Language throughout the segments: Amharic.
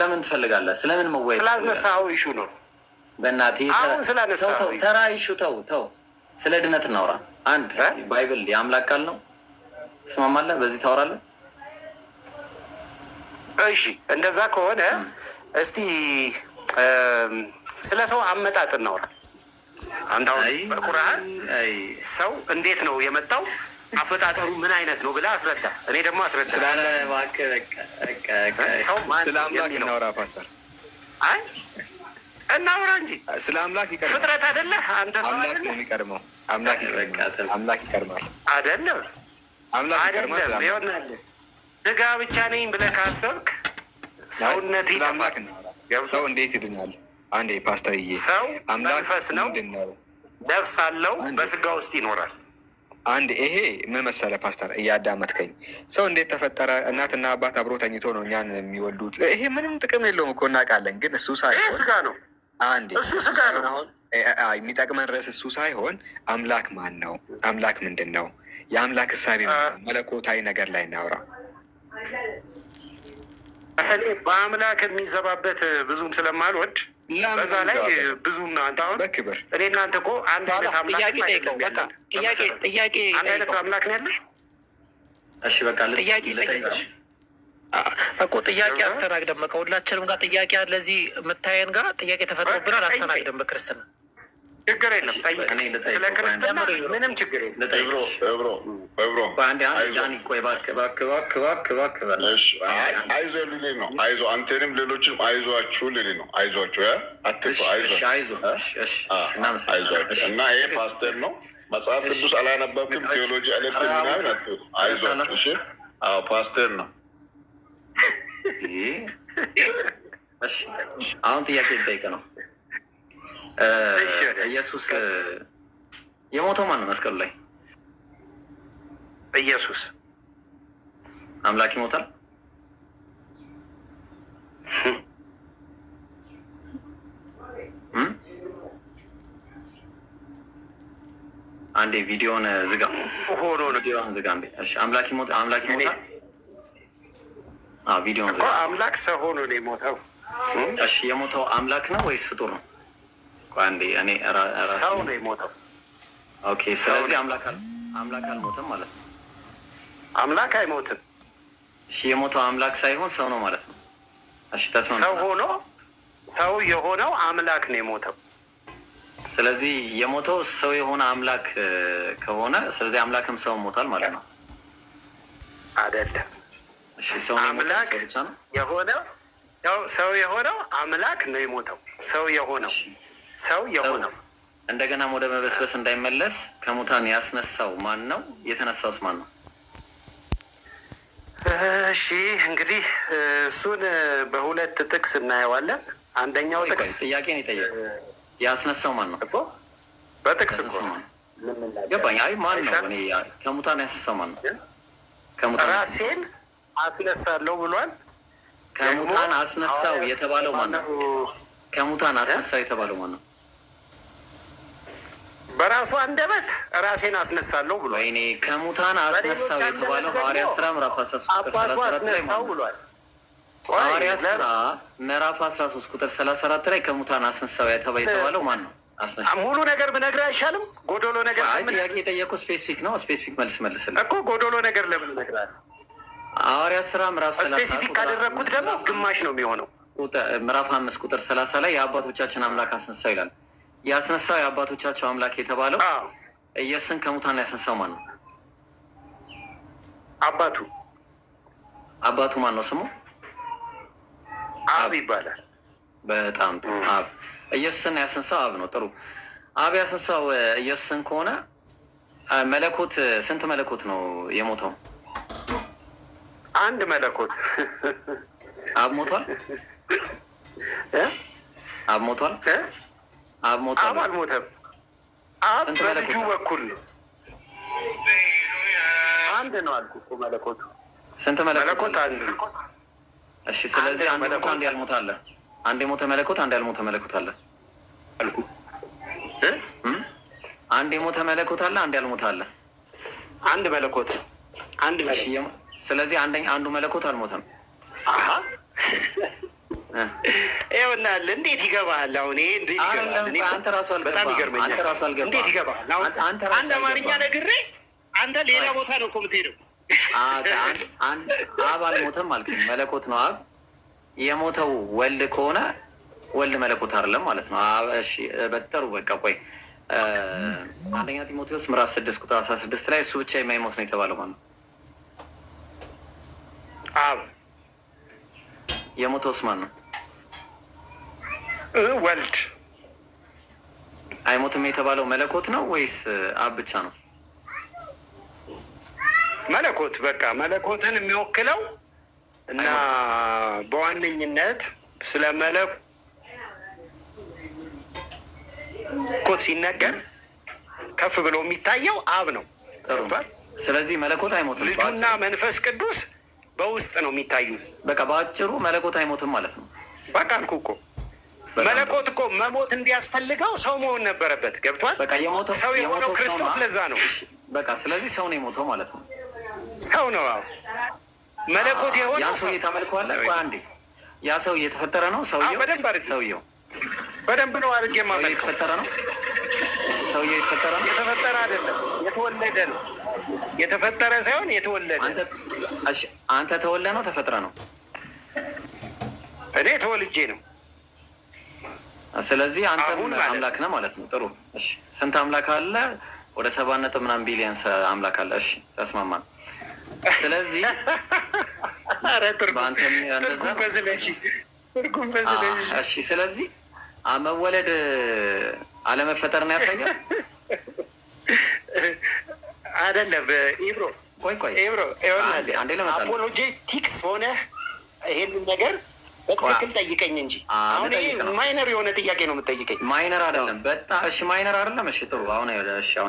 ለምን ትፈልጋለህ? ስለምን መወያየት? ስላነሳኸው ኢሹ ነው። በእናትህ ተራ ኢሹ ተው። ስለ ድነት እናውራ። አንድ ባይብል የአምላክ ቃል ነው። ትስማማለህ? በዚህ ታወራለህ? እሺ፣ እንደዛ ከሆነ እስቲ ስለ ሰው አመጣጥ እናውራ። አንተ በቁርአን ሰው እንዴት ነው የመጣው? አፈጣጠሩ ምን አይነት ነው ብለህ አስረዳ። እኔ ደግሞ አስረዳ። ሰው ስለ አምላክ እናውራ ፓስተር። አይ እናውራ እንጂ ስለ አምላክ ይቀርማል። ፍጥረት አይደለህ አንተ። ሰው አምላክ ነው የሚቀርመው። አምላክ ይቀርማል አይደለም? አምላክ ይቀርማል ይሆናል። ስጋ ብቻ ነኝ ብለህ ካሰብክ ሰውነት ይጠፋል። ሰው እንዴት ይድናል? አንዴ ፓስተርዬ፣ ሰው መንፈስ ነው፣ ነፍስ አለው፣ በስጋ ውስጥ ይኖራል። አንድ ይሄ ምን መሰለህ ፓስተር፣ እያዳመጥከኝ ሰው እንዴት ተፈጠረ? እናትና አባት አብሮ ተኝቶ ነው እኛን የሚወልዱት። ይሄ ምንም ጥቅም የለውም እኮ እናውቃለን። ግን እሱ ሳይሆን ስጋ ነው። አንዴ እሱ ስጋ ነው። አሁን የሚጠቅመን ርዕስ እሱ ሳይሆን አምላክ ማን ነው? አምላክ ምንድን ነው? የአምላክ እሳቤ መለኮታዊ ነገር ላይ እናውራ። እኔ በአምላክ የሚዘባበት ብዙም ስለማልወድ በዛ ላይ ብዙም አንተ አሁን በክብር እኔ እናንተ እኮ አንድ አይነት አምላክ ጥያቄ አንድ አይነት አምላክ ነው ያለሽ። እሺ በቃ ጥያቄ እኮ ጥያቄ አስተናግደን በቃ ሁላችንም ጋር ጥያቄ አለ። እዚህ የምታየን ጋር ጥያቄ ተፈጥሮብናል። አስተናግደን በክርስትና ችግር የለም። ስለ ክርስትና ምንም ችግር የለም። አይዞህ ልልህ ነው። አይዞህ አንተንም ሌሎችንም አይዟችሁ ልልህ ነው። አይዟችሁ እና ይሄ ፓስተር ነው። መጽሐፍ ቅዱስ አላነበብክም፣ ቴዎሎጂ አለብን ምናምን አትበሉ። አይዟችሁ። እሺ ፓስተር ነው። አሁን ጥያቄ ልጠይቅ ነው። ኢየሱስ የሞተው ማን ነው? መስቀሉ ላይ ኢየሱስ አምላክ ይሞታል? አንዴ ቪዲዮን ዝጋ። ቪዲዮን ዝጋ። አንዴ እሺ። አምላክ ይሞታል? ቪዲዮን ዝጋ። አምላክ ሰው ሆኖ ነው የሞተው። እሺ፣ የሞተው አምላክ ነው ወይስ ፍጡር ነው? አንዴ እኔ ሰው ነው የሞተው። ኦኬ፣ ስለዚህ አምላክ አልሞተም ማለት ነው። አምላክ አይሞትም። እሺ፣ የሞተው አምላክ ሳይሆን ሰው ነው ማለት ነው። እሺ፣ ተስማምተናል። ሰው ሆኖ ሰው የሆነው አምላክ ነው የሞተው። ስለዚህ የሞተው ሰው የሆነ አምላክ ከሆነ ስለዚህ አምላክም ሰው ሞታል ማለት ነው አይደለም? እሺ፣ ሰው ነው የሞተው፣ ሰው ብቻ ነው የሆነው። ሰው የሆነው አምላክ ነው የሞተው። ሰው የሆነው እንደገና ወደ መበስበስ እንዳይመለስ ከሙታን ያስነሳው ማን ነው? የተነሳውስ ማን ነው? እሺ እንግዲህ እሱን በሁለት ጥቅስ እናየዋለን። አንደኛው ጥቅስ ጥያቄ ነው የጠየቀው። ያስነሳው ማን ነው? በጥቅስ ገባኝ። አይ ማን ነው? እኔ ከሙታን ያስነሳው ማን ነው? ራሴን አስነሳለሁ ብሏል። ከሙታን አስነሳው የተባለው ማን ነው? ከሙታን አስነሳው የተባለው ማን ነው? በራሱ አንደበት ራሴን አስነሳለሁ ብሏል። ወይኔ ከሙታን አስነሳው የተባለው ሐዋርያት ሥራ ምዕራፍ 13 ቁጥር 34 ላይ ብሏል። ሐዋርያት ሥራ ምዕራፍ 13 ቁጥር 34 ላይ ከሙታን አስነሳው የተባለው ማን ነው? ሙሉ ነገር ብነግርህ አይሻልም? ጎዶሎ ነገር ጥያቄ የጠየቁ ስፔሲፊክ ነው። ስፔሲፊክ መልስልህ እኮ ጎዶሎ ነገር ለምን እነግርሃለሁ? ሐዋርያት ሥራ ምዕራፍ 30 ስፔሲፊክ ካደረግኩት ደግሞ ግማሽ ነው የሚሆነው። ምዕራፍ 5 ቁጥር 30 ላይ የአባቶቻችን አምላክ አስነሳው ይላል። ያስነሳው የአባቶቻቸው አምላክ የተባለው ኢየሱስን ከሙታን ያስነሳው ማን ነው? አባቱ ማን ነው? ስሙ አብ ይባላል። በጣም ጥሩ። አብ ኢየሱስን ያስነሳው አብ ነው። ጥሩ። አብ ያስነሳው ኢየሱስን ከሆነ መለኮት ስንት መለኮት ነው የሞተው? አንድ መለኮት። አብ ሞቷል? አብ ሞቷል? አብ አልሞተም። አብ በልጁ በኩል አንድ ነው አልኩ እኮ መለኮቱ። ስንት መለኮት? አንድ። እሺ፣ ስለዚህ አንድ ሞተ፣ አንድ ያልሞተ አለ። አንድ የሞተ መለኮት፣ አንድ ያልሞተ መለኮት አለ አልኩ። አንድ የሞተ መለኮት አለ፣ አንድ ያልሞተ አለ። አንድ መለኮት፣ አንድ። ስለዚህ አንዱ መለኮት አልሞተም። ይኸውልህ እንዴት ይገባሃል? አሁን ይሄ እንዴት ይገባሃል? አንተ ራሱ አልገባህም። በጣም ይገርመኛል። አንተ ራሱ አልገባህም። እንዴት ይገባሃል? አንድ አማርኛ ነግሬ አንተ ሌላ ቦታ ነው እኮ የምትሄደው። አብ አልሞተም አልከኝ። መለኮት ነው አብ። የሞተው ወልድ ከሆነ ወልድ መለኮት አይደለም ማለት ነው። እሺ በጥሩ በቃ ቆይ አንደኛ ጢሞቴዎስ ምዕራፍ 6 ቁጥር 16 ላይ እሱ ብቻ የማይሞት ነው የተባለው ማለት ነው። አብ የሞተውስ ማን ነው? ወልድ። አይሞትም የተባለው መለኮት ነው ወይስ አብ ብቻ ነው? መለኮት በቃ መለኮትን የሚወክለው እና በዋነኝነት ስለ መለኮት ሲነገር ከፍ ብሎ የሚታየው አብ ነው። ስለዚህ መለኮት አይሞትም። ልጁና መንፈስ ቅዱስ በውስጥ ነው የሚታዩ። በቃ በአጭሩ መለኮት አይሞትም ማለት ነው። በቃ አልኩህ እኮ መለኮት እኮ መሞት እንዲያስፈልገው ሰው መሆን ነበረበት። ገብቷል? በቃ የሞተው ሰው የሆነው ክርስቶስ ለዛ ነው። በቃ ስለዚህ ሰው ነው የሞተው ማለት ነው። ሰው ነው መለኮት የሆነው። ያ ሰው እየተመልከዋለ አንዴ ያ ሰው እየተፈጠረ ነው። ሰውየው በደንብ ነው አድርጌ ማለት የተፈጠረ ነው። ሰውየው የተፈጠረ ነው። የተፈጠረ አይደለም፣ የተወለደ ነው። የተፈጠረ ሳይሆን የተወለደ። አንተ ተወልደ ነው ተፈጥረ ነው? እኔ ተወልጄ ነው። ስለዚህ አንተ አምላክ ነህ ማለት ነው። ጥሩ እሺ። ስንት አምላክ አለ? ወደ 7 ምናምን ቢሊዮን አምላክ አለ። እሺ ተስማማን። ስለዚህ በአንተ እንደዛ ነው። እሺ ስለዚህ መወለድ አለመፈጠርን ያሳያል አይደለም? ኢብሮ ቆይ ኢብሮ አፖሎጄቲክስ ሆነ ይሄንን ነገር በትክክል ጠይቀኝ እንጂ አሁን ማይነር የሆነ ጥያቄ ነው የምጠይቀኝ። ማይነር አይደለም በጣም እሺ፣ ማይነር አይደለም። እሺ ጥሩ። አሁን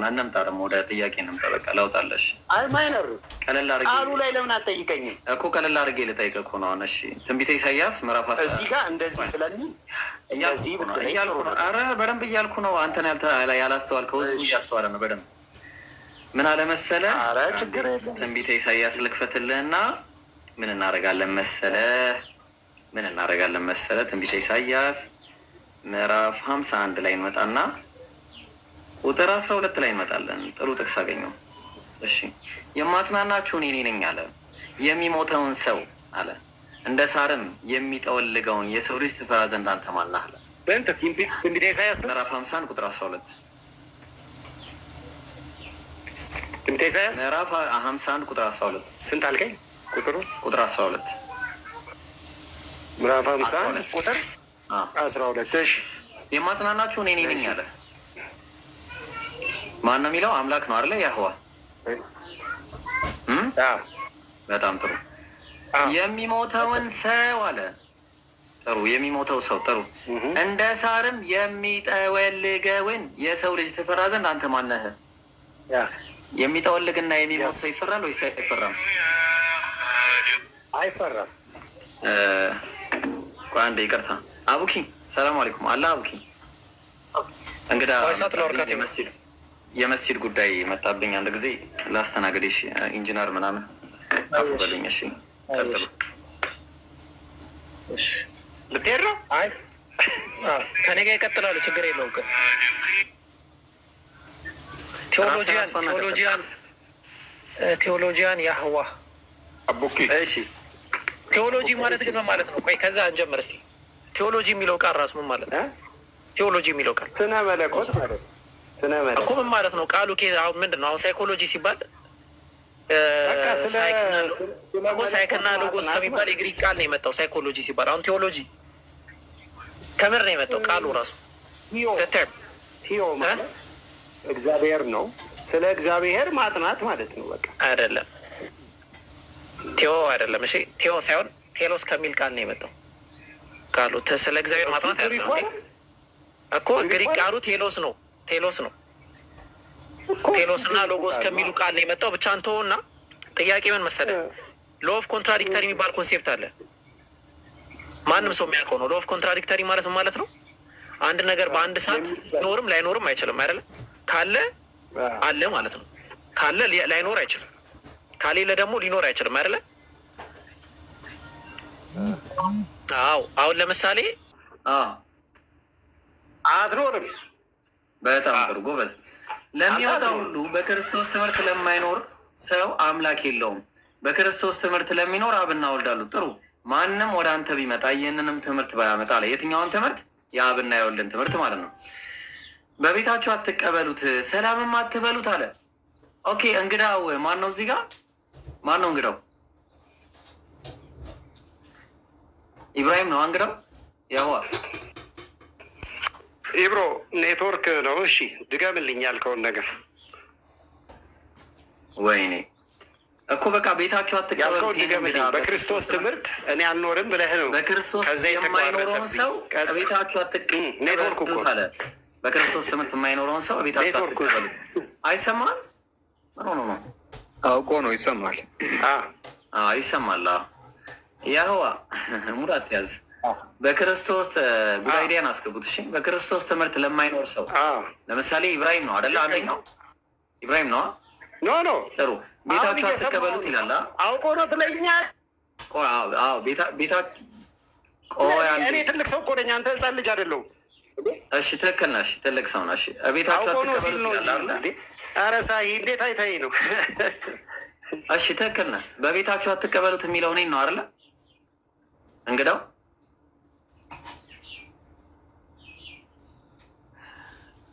እንምጣ ደግሞ ወደ ጥያቄ እንምጣ። በቃ ለውጣለሽ። አይ ማይነር ቀለል አድርጌ ቃሉ ላይ ለምን አትጠይቀኝም እኮ? ቀለል አድርጌ ልጠይቅ እኮ ነው አሁን። እሺ ትንቢተ ኢሳያስ ምዕራፍ 10 እዚህ ጋር እንደዚህ ስለሚል እንደዚህ እያልኩ ነው። ኧረ በደንብ እያልኩ ነው። አንተን ያላስተዋልከው ህዝቡ እያስተዋለ ነው በደንብ። ምን አለ መሰለህ? ኧረ ችግር የለም። ትንቢተ ኢሳያስ ልክፈትልህና ምን እናደርጋለን መሰለህ? ትንቢተ ኢሳያስ ምዕራፍ 51 ላይ እንመጣና ቁጥር 12 ላይ እንመጣለን። ጥሩ ጥቅስ አገኘው። እሺ የማጽናናችሁ እኔ ነኝ አለ። የሚሞተውን ሰው አለ እንደ ሳርም የሚጠወልገውን የሰው ልጅ ትፈራ ዘንድ አንተ ማን ነህ አለ። ትንቢተ ኢሳያስ ምዕራፍ 51 ቁጥር 12። ትንቢተ ኢሳያስ ምዕራፍ 51 ቁጥር 12። ስንት አልከኝ? ቁጥር 12 ምዕራፍ 51 ቁጥር 12። እሺ የማጽናናችሁ እኔ ነኝ አለ። ማን ነው የሚለው? አምላክ ነው አይደለ? ያህዋ። በጣም ጥሩ። የሚሞተውን ሰው አለ። ጥሩ። የሚሞተው ሰው ጥሩ። እንደ ሳርም የሚጠወልገውን የሰው ልጅ ትፈራ ዘንድ አንተ ማን ነህ? የሚጠወልግና የሚሞት ሰው ይፈራል ወይስ አይፈራም? አይፈራም። አንዴ ይቅርታ። አቡኪ ሰላም አለይኩም። አላ አቡኪ እንግዳ የመስጂድ ጉዳይ መጣብኝ። አንድ ጊዜ ላስተናግድሽ ኢንጂነር ምናምን አፉ በሉኝ። እሺ ቀጥሉ። ልትሄድ ነው? አይ ከኔ ጋር ይቀጥላሉ። ችግር የለውም። ግን ቴዎሎጂያን ያህዋ አቡኪ ቴዎሎጂ ማለት ግን ምን ማለት ነው? ቆይ ከዛ እንጀምር እስኪ። ቴዎሎጂ የሚለው ቃል ራሱ ምን ማለት ነው? ቴዎሎጂ የሚለው ቃል ስነ መለኮት ማለት እኮ ምን ማለት ነው? ቃሉ አሁን ምንድን ነው? አሁን ሳይኮሎጂ ሲባል ሳይክና ሎጎስ ከሚባል የግሪክ ቃል ነው የመጣው። ሳይኮሎጂ ሲባል አሁን ቴዎሎጂ ከምር ነው የመጣው ቃሉ ራሱ። ቴዎ ማለት እግዚአብሔር ነው። ስለ እግዚአብሔር ማጥናት ማለት ነው። በቃ አይደለም ቴዎ አይደለም። እሺ ቴዎ ሳይሆን ቴሎስ ከሚል ቃል ነው የመጣው ቃሉ። ስለ እግዚአብሔር ማጥናት ያለው እኮ ግሪክ ቃሉ ቴሎስ ነው። ቴሎስ እና ሎጎስ ከሚሉ ቃል ነው የመጣው። ብቻ አንተውና ጥያቄ ምን መሰለህ? ሎ ኦፍ ኮንትራዲክተሪ የሚባል ኮንሴፕት አለ። ማንም ሰው የሚያውቀው ነው። ሎ ኦፍ ኮንትራዲክተሪ ማለት ምን ማለት ነው? አንድ ነገር በአንድ ሰዓት ኖርም ላይኖርም አይችልም አይደለም። ካለ አለ ማለት ነው። ካለ ላይኖር አይችልም። ካሌለ ደግሞ ሊኖር አይችልም አይደለ? አዎ አሁን ለምሳሌ አትኖርም። በጣም ጥሩ ጎበዝ። ለሚወጣው ሁሉ በክርስቶስ ትምህርት ለማይኖር ሰው አምላክ የለውም። በክርስቶስ ትምህርት ለሚኖር አብና ወልድ አሉ። ጥሩ። ማንም ወደ አንተ ቢመጣ ይህንንም ትምህርት ባያመጣ አለ። የትኛውን ትምህርት? የአብና የወልድን ትምህርት ማለት ነው። በቤታችሁ አትቀበሉት፣ ሰላምም አትበሉት አለ። ኦኬ፣ እንግዳው ማን ነው? እዚህ ጋር ማን ነው እንግዳው? ኢብራሂም ነው እንግዳው። ያዋ ኢብሮ ኔትወርክ ነው። እሺ ድገምልኝ ያልከውን ነገር። ወይኔ እኮ በቃ ቤታችሁ አትቀበሉት ድገምልኝ። በክርስቶስ ትምህርት እኔ አልኖርም ብለህ ነው። በክርስቶስ የማይኖረውን ሰው ቤታችሁ አትቀበሉት አለ። በክርስቶስ ትምህርት የማይኖረውን ሰው ቤታችሁ አትቀበሉት። አይሰማል? ነው አውቆ ነው። ይሰማል፣ ይሰማል። ያህዋ ሙራት ያዝ። በክርስቶስ ጉዳይዲያን አስገቡት። እሺ፣ በክርስቶስ ትምህርት ለማይኖር ሰው ለምሳሌ ኢብራሂም ነው አይደለ? አንደኛው ኢብራሂም ነው። ኖ ጥሩ። ቤታችሁ አትቀበሉት ይላል። አውቆ ነው ትለኛል። ቤታችሁ እኔ ትልቅ ሰው እኮ ነኝ፣ አንተ ህፃን ልጅ አይደለሁም። እሺ፣ ትክክል ነህ። እሺ፣ ትልቅ ሰው ነህ። እሺ፣ ቤታችሁ አትቀበሉት ይላል። ኧረ ሳይ እንዴት አይተኸኝ ነው? እሺ፣ ትክክል ነህ። በቤታችሁ አትቀበሉት የሚለው እኔን ነው አይደለ? እንግዳው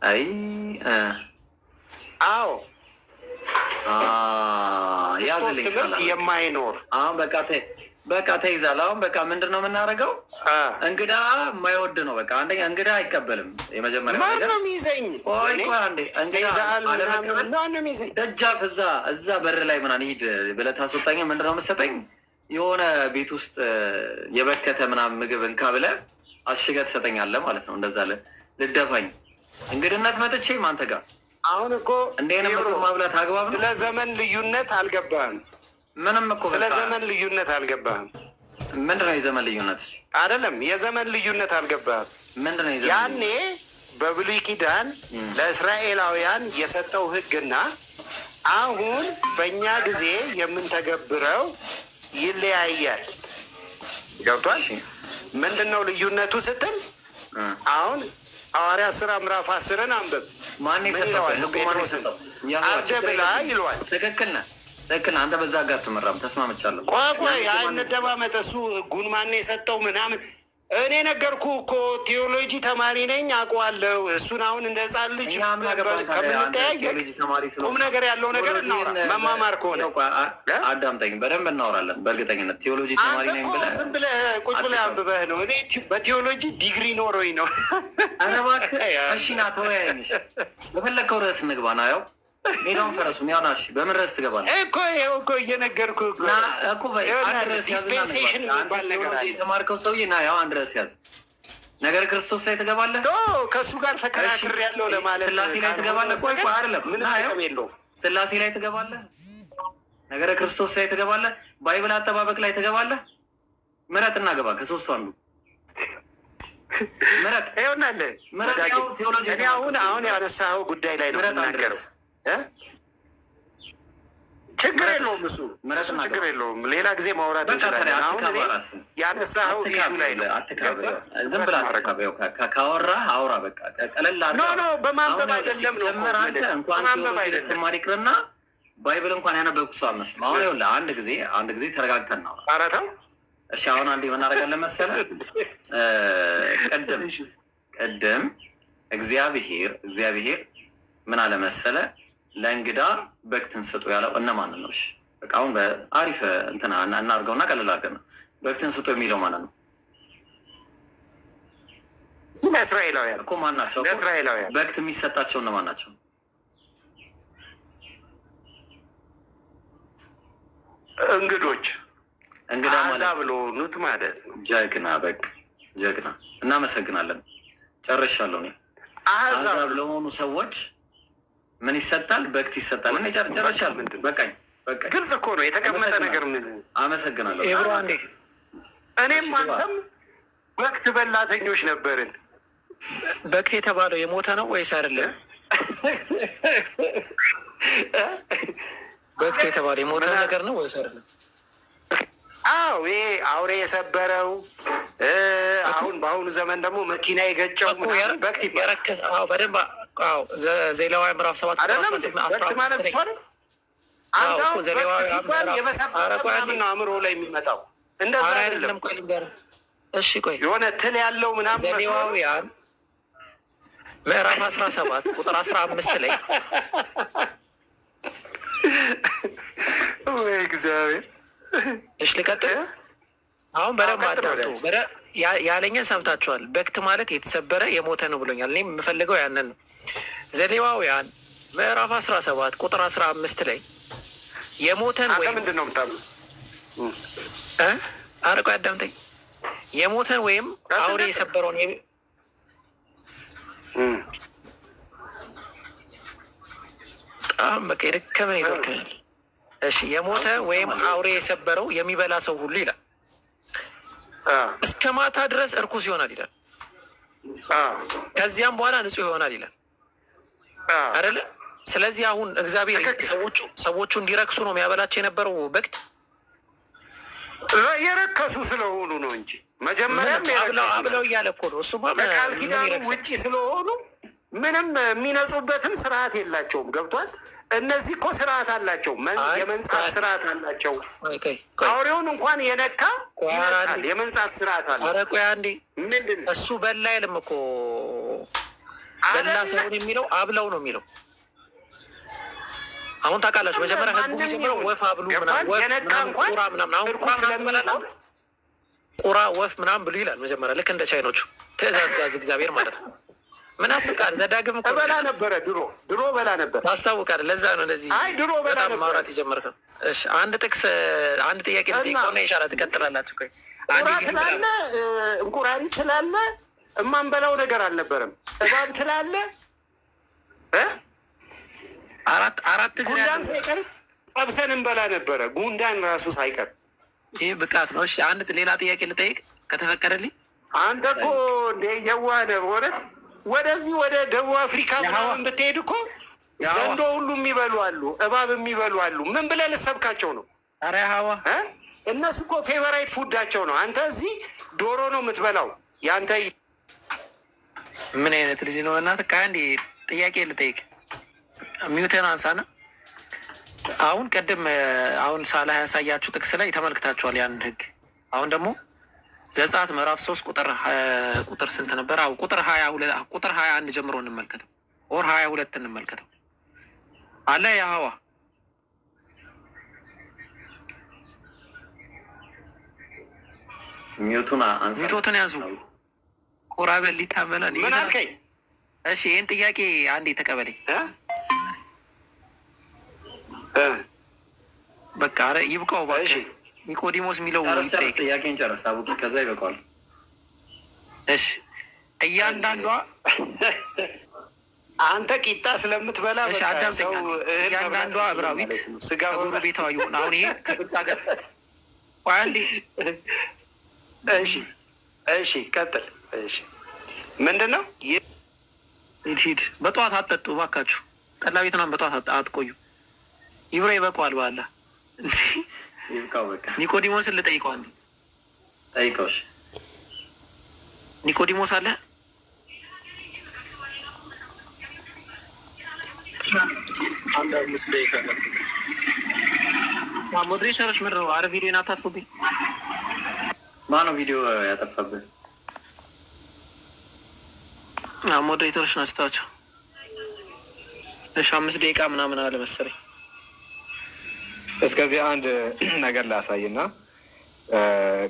አይ አዎ ያዝልኝ የማይኖር አሁን በቃ ተይዛል። አሁን በቃ ምንድን ነው የምናደርገው? እንግዳ የማይወድ ነው። በቃ አንደኛ እንግዳ አይቀበልም። የመጀመሪያ ነገር ደጃፍ እዛ በር ላይ ምናምን ሂድ ብለህ ታስወጣኝ። ምንድን ነው የምትሰጠኝ? የሆነ ቤት ውስጥ የበከተ ምናምን ምግብ እንካ ብለህ አሽገህ ትሰጠኛለህ ማለት ነው። እንደዛ ልደፋኝ እንግድነት መጥቼም አንተ ጋር አሁን እኮ እንደ አይነት ምግብ ማብላት አግባብ ነው? ስለ ዘመን ልዩነት አልገባህም። ምንም እኮ ስለ ዘመን ልዩነት አልገባህም። ምንድን ነው የዘመን ልዩነት? አይደለም የዘመን ልዩነት አልገባህም። ምንድን ነው የዘመን? ያኔ በብሉይ ኪዳን ለእስራኤላውያን የሰጠው ሕግና አሁን በእኛ ጊዜ የምንተገብረው ይለያያል። ገብቷል? ምንድን ነው ልዩነቱ ስትል አሁን ሐዋርያት ሥራ ምዕራፍ 10 አንብብ። ማን የሰጠው? አርጀ ብላ ይለዋል። ትክክል ነህ፣ ትክክል ነህ። አንተ በዛ ጋር ትመራም ተስማምቻለሁ። ቆይ እንደማመጥ እሱ ህጉን ማን የሰጠው ምናምን እኔ ነገርኩ እኮ ቴዎሎጂ ተማሪ ነኝ አውቀዋለሁ። እሱን አሁን እንደ ህፃን ልጅ ከምንጠያየቅ ቁም ነገር ያለው ነገር እናውራ። መማማር ከሆነ አዳምጠኝ፣ በደንብ እናወራለን። በእርግጠኝነት ቴዎሎጂ ተማሪ ነኝ ብለህ ዝም ብለህ ቁጭ ብለህ አንብበህ ነው። እኔ በቴዎሎጂ ዲግሪ ኖሮኝ ነው። ኧረ እባክህ እሺ፣ ና ተወያየን። የፈለግከው ርዕስ እንግባ። ና ያው ሜዳውን ፈረሱም ያው ና። እሺ፣ በምን ርዕስ ትገባለህ? እኮ እየነገርኩህ እኮ ዲስፔንሴሽን የሚባል ነገር አለ። የተማርከው ሰውዬ ና ያው አንድ ርዕስ ያዝ። ነገረ ክርስቶስ ላይ ትገባለህ። ከእሱ ጋር ተከራክሬ ያለው ለማለት ስላሴ ላይ ትገባለህ። ቆይ አይደለም፣ ስላሴ ላይ ትገባለህ። ነገረ ክርስቶስ ላይ ትገባለህ። ባይብል አጠባበቅ ላይ ትገባለህ። ምረጥ እና ገባ። ከሶስቱ አንዱ ምረጥ። ይሆናል ቴዎሎጂ አሁን ያነሳኸው ጉዳይ ላይ ነው የምናገረው። ችግር የለውም፣ እሱ ችግር የለውም። ሌላ ጊዜ ማውራት እንችላለን። አሁን ያነሳኸው ኢሹ ላይ ነው። ዝም ብለህ አትካበው። ካወራህ አውራ በቃ ቀለል አድርገህ። በማንበብ አይደለም ነው አንተ እንኳን ቴዎሎጂ ልትማር ይቅርና ባይብል እንኳን ያነበብኩ ሰው አመስልም። አሁን ይኸውልህ አንድ ጊዜ ተረጋግተን እናውራ። ኧረ ተው እሺ። አሁን አንዴ ምን እናደርጋለን መሰለህ? ቅድም እግዚአብሔር ምን አለ መሰለህ? ለእንግዳ በግትን ስጡ ያለው እነማንን ነው? እሺ በቃ አሁን በአሪፍ እንትና እናድርገውና ቀለል አድርገን ነው። በግትን ስጡ የሚለው ማለት ነው ለእስራኤላውያን እኮ። ማን ናቸው ለእስራኤላውያን በግት የሚሰጣቸው? እነማን ናቸው? እንግዶች። እንግዳ ማለት ብሎ ኑት ማለት ነው። ጀግና፣ በቃ ጀግና። እናመሰግናለን። ጨርሻለሁ። እኔ አሕዛብ ለሆኑ ሰዎች ምን ይሰጣል? በግት ይሰጣል። እኔ ጨርሻለሁ። በቃኝ። ግልጽ እኮ ነው የተቀመጠ ነገር። ምን አመሰግናለሁ። እኔም አንተም በግት በላተኞች ነበርን። በግት የተባለው የሞተ ነው ወይስ አይደለም? በግት የተባለው የሞተ ነገር ነው ወይስ አይደለም? አዎ ይሄ አውሬ የሰበረው አሁን በአሁኑ ዘመን ደግሞ መኪና የገጨው በክት ይባላል። በደንብ ዜሌዋውያን ምዕራፍ 7 አይደለም በክት ማለት እሱ አይደል? አንተ በክት ሲባል የበሰበሰ ምናምን ነው አእምሮ ላይ የሚመጣው እንደዛ አይደለም። እሺ ቆይ የሆነ ትል ያለው ምናምን ዘሌዋውያን ምዕራፍ 17 ቁጥር 15 ላይ ወይ እግዚአብሔር። እሺ ልቀጥል። አሁን በደንብ አዳምጡ። ያለኝን ሰምታችኋል። በክት ማለት የተሰበረ የሞተ ነው ብሎኛል። እኔም የምፈልገው ያንን ነው። ዘሌዋውያን ምዕራፍ 17 ቁጥር 15 ላይ የሞተን ወይም ምንድን ነው ምታ አርቆ ያዳምጠኝ። የሞተን ወይም አውሬ የሰበረውን በጣም በቃ የደከመን ይዞርክናል። እሺ የሞተ ወይም አውሬ የሰበረው የሚበላ ሰው ሁሉ ይላል እስከ ማታ ድረስ እርኩስ ይሆናል ይላል። ከዚያም በኋላ ንጹሕ ይሆናል ይላል አይደለ? ስለዚህ አሁን እግዚአብሔር ሰዎቹ እንዲረክሱ ነው የሚያበላቸው የነበረው በክት የረከሱ ስለሆኑ ነው እንጂ መጀመሪያም አብለው እያለ እኮ ነው። እሱማ ከቃል ኪዳኑ ውጭ ስለሆኑ ምንም የሚነጹበትም ስርዓት የላቸውም። ገብቷል? እነዚህ እኮ ስርዓት አላቸው፣ የመንጻት ስርዓት አላቸው። አውሬውን እንኳን የነካ ይነጻል። የመንጻት ስርዓት አለ። ኧረ ቆይ አንዴ፣ ምንድን እሱ በላ አይልም እኮ በላ ሳይሆን የሚለው አብለው ነው የሚለው። አሁን ታውቃላችሁ መጀመሪያ ህጉ የሚጀምረው ወፍ አብሉ ምናምን ቁራ ምናምን። አሁን ቁራ ስለምበላል ቁራ ወፍ ምናምን ብሉ ይላል መጀመሪያ፣ ልክ እንደ ቻይኖቹ ትእዛዝ ያዝ እግዚአብሔር ማለት ነው። ምን አስቃል? ዘዳግም እኮ በላ ነበረ፣ ድሮ በላ ነበር። ታስታውቃለህ? ለዛ ነው እንደዚህ ድሮ በላ ነበር ማውራት የጀመርከው። እሺ አንድ ጥቅስ አንድ ጥያቄ ልጠይቀውና ይሻላል ትቀጥላላችሁ። ቆይ ቁራ ትላለህ፣ እንቁራሪት ትላለህ፣ እማንበላው ነገር አልነበረም። እባብ ትላለህ፣ አራት ጉንዳን ሳይቀር ጠብሰን እንበላ ነበረ፣ ጉንዳን ራሱ ሳይቀር። ይህ ብቃት ነው። እሺ አንድ ሌላ ጥያቄ ልጠይቅ ከተፈቀደልኝ። አንተ እኮ እንደ የዋህ ነህ በእውነት። ወደዚህ ወደ ደቡብ አፍሪካ ምናምን ብትሄድ እኮ ዘንዶ ሁሉ የሚበሉ አሉ፣ እባብ የሚበሉ አሉ። ምን ብለህ ልሰብካቸው ነው? ኧረ ሀዋ እነሱ እኮ ፌቨራይት ፉዳቸው ነው። አንተ እዚህ ዶሮ ነው የምትበላው። ያንተ ምን አይነት ልጅ ነው? እናት ከአንድ ጥያቄ ልጠይቅ። ሚውቴን አንሳና አሁን ቅድም አሁን ሳላ ያሳያችሁ ጥቅስ ላይ ተመልክታችኋል ያንን ህግ። አሁን ደግሞ ዘጸአት ምዕራፍ 3 ቁጥር ስንት ነበር? አዎ ቁጥር 21 ጀምሮ እንመልከተው፣ ኦር 22 እንመልከተው አለ ያህዋ ሚውቱን ያዙ። ቁራ በሊታ በላ ምን አልከኝ? እሺ ይህን ጥያቄ አንዴ ተቀበለኝ። በቃ ኧረ ይብቃው እባክህ። ኒቆዲሞስ የሚለው ጥያቄን ጨርስ አቡኪ፣ ከዛ ይበቃዋል። እሺ እያንዳንዷ አንተ ቂጣ ስለምትበላ ሰው እያንዳንዷ ዕብራዊት ስጋ ጎረቤቷ ይሁን። አሁን ይሄ ከግብፅ ሀገር አንዴ እሺ ቀጥል። እሺ ምንድን ነው? ሂድ በጠዋት አትጠጡ እባካችሁ። ጠላ ቤት ምናምን በጠዋት አትቆዩ። ይብራ ይበቃዋል። በኋላ ይብቃው በቃ። ኒቆዲሞስን ልጠይቀው አንዴ። ጠይቀውሽ። ኒቆዲሞስ አለ? አንድ አምስት ደቂቃ ሞዴሬተሮች ምንድን ነው? አረ ቪዲዮን አታጥፉብኝ። ማነው ቪዲዮ ያጠፋብን? ሞዴሬተሮች ናቸው። ታቸው እሺ 5 ደቂቃ ምናምን አለ መሰለኝ። እስከዚህ አንድ ነገር ላሳይና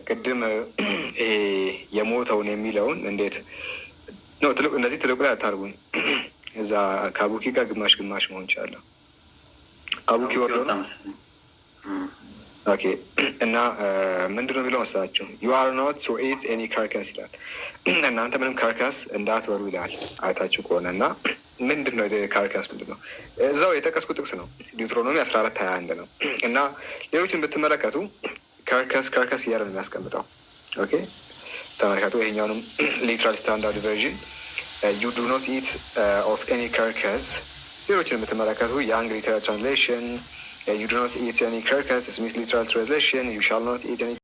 ቅድም ይሄ የሞተውን የሚለውን እንዴት ነው እንደዚህ ትልቁ ላይ አታርጉኝ። እዛ ከአቡኪ ጋር ግማሽ ግማሽ መሆን ይቻላል። አቡኪ ወርዶ ኦኬ። እና ምንድነው የሚለው መሰላችሁ? ዩ አር ኖት ቱ ኢት ኤኒ ካርከስ ይላል። እናንተ ምንም ካርከስ እንዳትበሉ ይላል አይታችሁ ከሆነ። እና ምንድን ነው ካርከስ ምንድን ነው? እዛው የጠቀስኩ ጥቅስ ነው፣ ዲውትሮኖሚ 14:21 ነው። እና ሌሎችን ብትመለከቱ ካርከስ እያለ ነው የሚያስቀምጠው። ኦኬ ተመልከቱ። ይሄኛውንም ሊትራል ስታንዳርድ ቨርዥን ዩ ዱ ኖት ኢት ኦፍ ኤኒ ካርከስ። ሌሎችን ብትመለከቱ ያንግ ሊትራል ትራንስሌሽን you do not eat any carcass. Smith literal translation, you shall not eat any